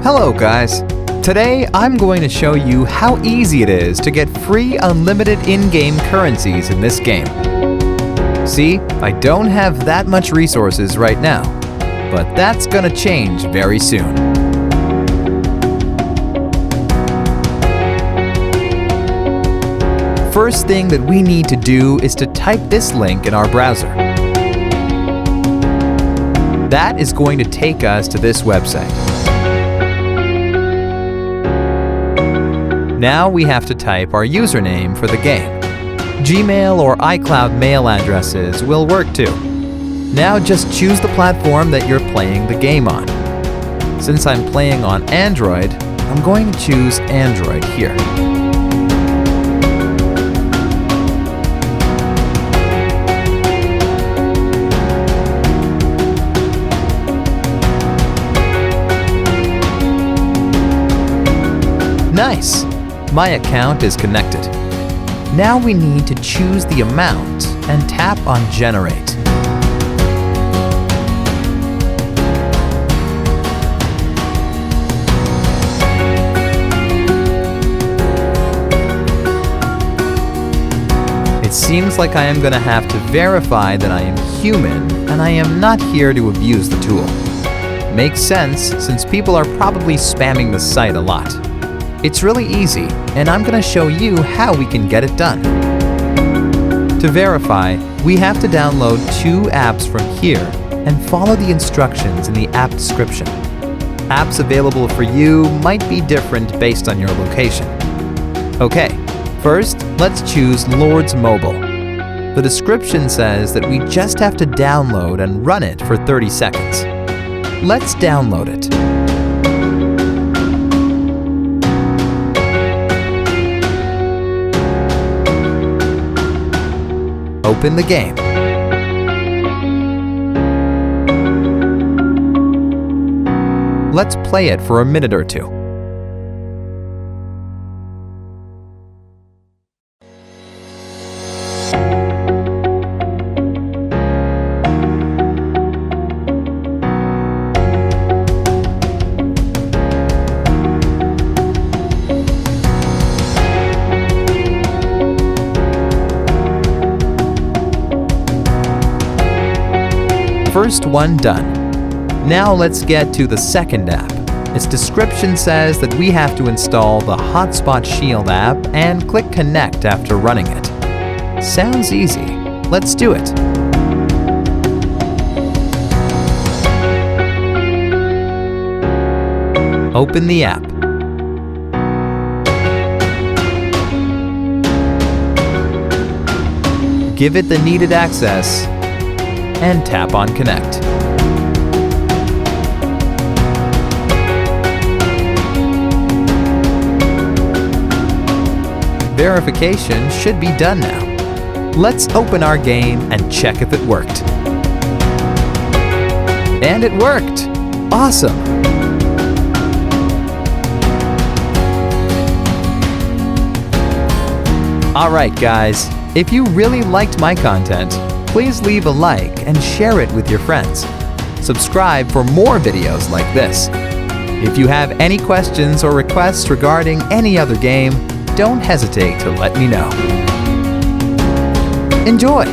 Hello guys! Today I'm going to show you how easy it is to get free unlimited in-game currencies in this game. See, I don't have that much resources right now, but that's gonna change very soon. First thing that we need to do is to type this link in our browser. That is going to take us to this website. Now we have to type our username for the game. Gmail or iCloud mail addresses will work too. Now just choose the platform that you're playing the game on. Since I'm playing on Android, I'm going to choose Android here. Nice! My account is connected. Now we need to choose the amount and tap on Generate. It seems like I am going to have to verify that I am human and I am not here to abuse the tool. Makes sense since people are probably spamming the site a lot. It's really easy, and I'm going to show you how we can get it done. To verify, we have to download 2 apps from here and follow the instructions in the app description. Apps available for you might be different based on your location. Okay, first, let's choose Lord's Mobile. The description says that we just have to download and run it for 30 seconds. Let's download it. Open the game. Let's play it for a minute or two. First one done. Now let's get to the second app. Its description says that we have to install the Hotspot Shield app and click Connect after running it. Sounds easy. Let's do it. Open the app. Give it the needed access and tap on Connect. Verification should be done now. Let's open our game and check if it worked. And it worked! Awesome! Alright guys, if you really liked my content, please leave a like and share it with your friends. Subscribe for more videos like this. If you have any questions or requests regarding any other game, don't hesitate to let me know. Enjoy!